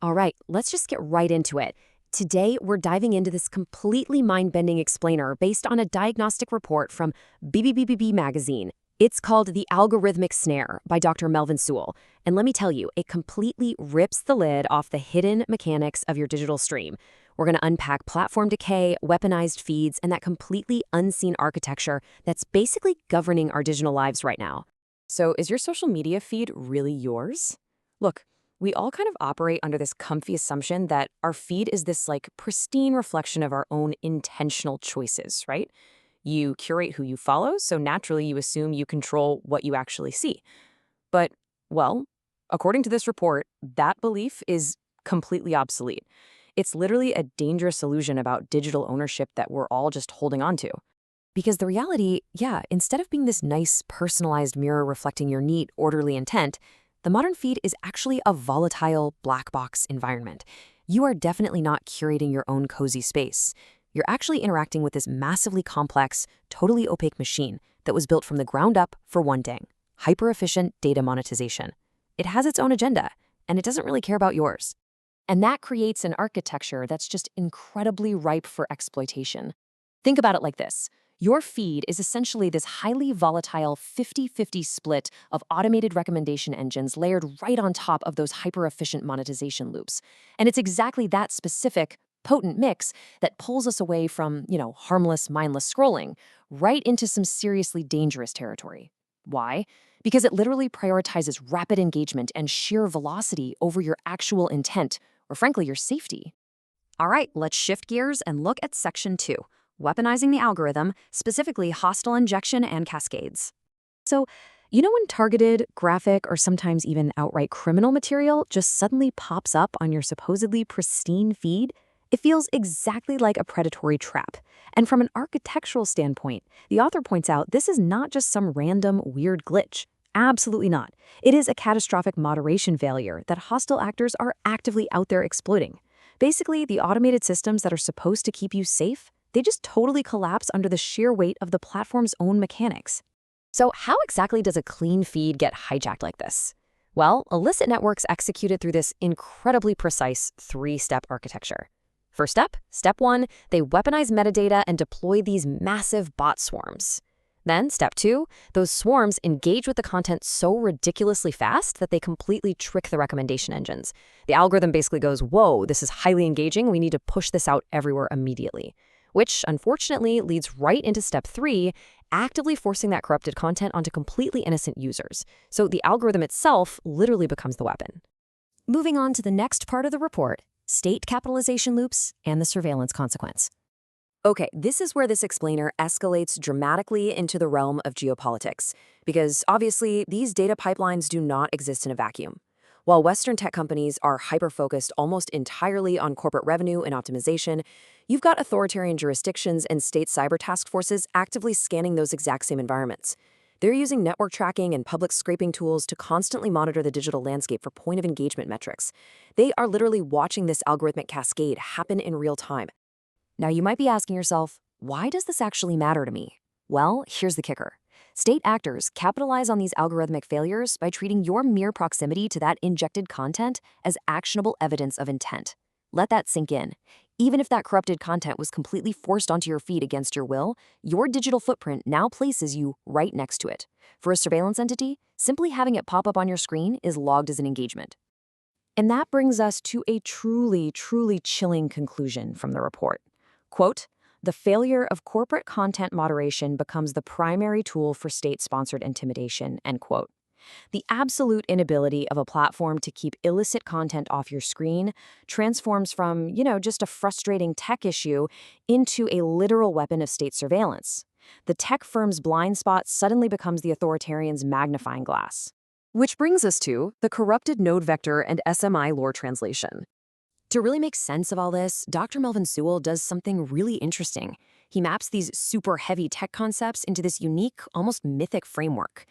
All right, let's just get right into it. Today, we're diving into this completely mind-bending explainer based on a diagnostic report from BBBBB magazine. It's called The Algorithmic Snare by Dr. Melvin Sewell. And let me tell you, it completely rips the lid off the hidden mechanics of your digital stream. We're going to unpack platform decay, weaponized feeds, and that completely unseen architecture that's basically governing our digital lives right now. So, is your social media feed really yours? Look, we all kind of operate under this comfy assumption that our feed is this pristine reflection of our own intentional choices, right? You curate who you follow, so naturally you assume you control what you actually see. But, well, according to this report, that belief is completely obsolete. It's literally a dangerous illusion about digital ownership that we're all just holding on to. Because the reality, yeah, instead of being this nice, personalized mirror reflecting your neat, orderly intent, the modern feed is actually a volatile, black box environment. You are definitely not curating your own cozy space. You're actually interacting with this massively complex, totally opaque machine that was built from the ground up for one thing: hyper-efficient data monetization. It has its own agenda, and it doesn't really care about yours. And that creates an architecture that's just incredibly ripe for exploitation. Think about it like this. Your feed is essentially this highly volatile 50-50 split of automated recommendation engines layered right on top of those hyper-efficient monetization loops. And it's exactly that specific, potent mix that pulls us away from, harmless, mindless scrolling right into some seriously dangerous territory. Why? Because it literally prioritizes rapid engagement and sheer velocity over your actual intent, or frankly, your safety. All right, let's shift gears and look at Section 2. Weaponizing the algorithm, specifically hostile injection and cascades. So, when targeted, graphic, or sometimes even outright criminal material just suddenly pops up on your supposedly pristine feed, it feels exactly like a predatory trap. And from an architectural standpoint, the author points out this is not just some random, weird glitch. Absolutely not. It is a catastrophic moderation failure that hostile actors are actively out there exploiting. Basically, the automated systems that are supposed to keep you safe, they just totally collapse under the sheer weight of the platform's own mechanics. So how exactly does a clean feed get hijacked like this? Well, illicit networks execute it through this incredibly precise three-step architecture. First step, step 1, they weaponize metadata and deploy these massive bot swarms. Then, step 2, those swarms engage with the content so ridiculously fast that they completely trick the recommendation engines. The algorithm basically goes, whoa, this is highly engaging, we need to push this out everywhere immediately. Which, unfortunately, leads right into step 3, actively forcing that corrupted content onto completely innocent users. So the algorithm itself literally becomes the weapon. Moving on to the next part of the report, state capitalization loops and the surveillance consequence. Okay, this is where this explainer escalates dramatically into the realm of geopolitics, because obviously these data pipelines do not exist in a vacuum. While Western tech companies are hyper-focused almost entirely on corporate revenue and optimization, you've got authoritarian jurisdictions and state cyber task forces actively scanning those exact same environments. They're using network tracking and public scraping tools to constantly monitor the digital landscape for point of engagement metrics. They are literally watching this algorithmic cascade happen in real time. Now, you might be asking yourself, why does this actually matter to me? Well, here's the kicker. State actors capitalize on these algorithmic failures by treating your mere proximity to that injected content as actionable evidence of intent. Let that sink in. Even if that corrupted content was completely forced onto your feed against your will, your digital footprint now places you right next to it. For a surveillance entity, simply having it pop up on your screen is logged as an engagement. And that brings us to a truly, truly chilling conclusion from the report. Quote, the failure of corporate content moderation becomes the primary tool for state-sponsored intimidation, end quote. The absolute inability of a platform to keep illicit content off your screen transforms from, just a frustrating tech issue into a literal weapon of state surveillance. The tech firm's blind spot suddenly becomes the authoritarian's magnifying glass. Which brings us to the corrupted node vector and SMI lore translation. To really make sense of all this, Dr. Melvin Sewell does something really interesting. He maps these super heavy tech concepts into this unique, almost mythic framework.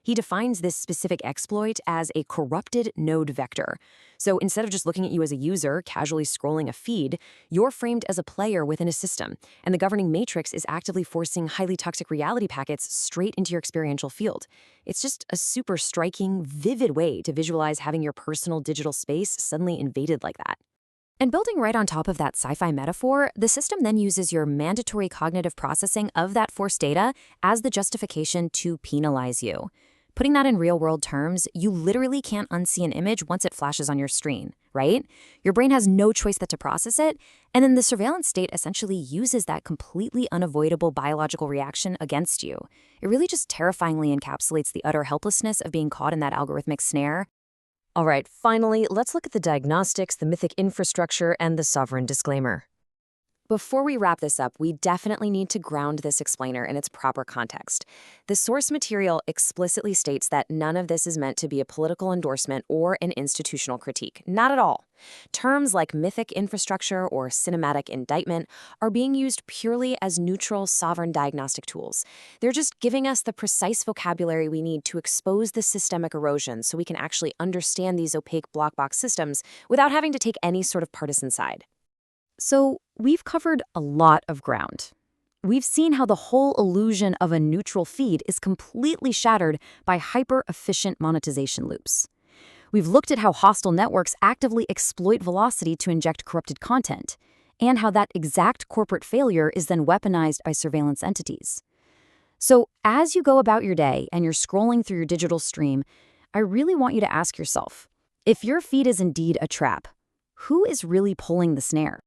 He defines this specific exploit as a corrupted node vector. So instead of just looking at you as a user casually scrolling a feed, you're framed as a player within a system, and the governing matrix is actively forcing highly toxic reality packets straight into your experiential field. It's just a super striking, vivid way to visualize having your personal digital space suddenly invaded like that. And building right on top of that sci-fi metaphor, the system then uses your mandatory cognitive processing of that forced data as the justification to penalize you. Putting that in real-world terms, you literally can't unsee an image once it flashes on your screen, right? Your brain has no choice but to process it, and then the surveillance state essentially uses that completely unavoidable biological reaction against you. It really just terrifyingly encapsulates the utter helplessness of being caught in that algorithmic snare. All right, finally, let's look at the diagnostics, the mythic infrastructure, and the sovereign disclaimer. Before we wrap this up, we definitely need to ground this explainer in its proper context. The source material explicitly states that none of this is meant to be a political endorsement or an institutional critique. Not at all. Terms like mythic infrastructure or cinematic indictment are being used purely as neutral, sovereign diagnostic tools. They're just giving us the precise vocabulary we need to expose the systemic erosion so we can actually understand these opaque block box systems without having to take any sort of partisan side. So, we've covered a lot of ground. We've seen how the whole illusion of a neutral feed is completely shattered by hyper-efficient monetization loops. We've looked at how hostile networks actively exploit velocity to inject corrupted content, and how that exact corporate failure is then weaponized by surveillance entities. So, as you go about your day and you're scrolling through your digital stream, I really want you to ask yourself, if your feed is indeed a trap, who is really pulling the snare?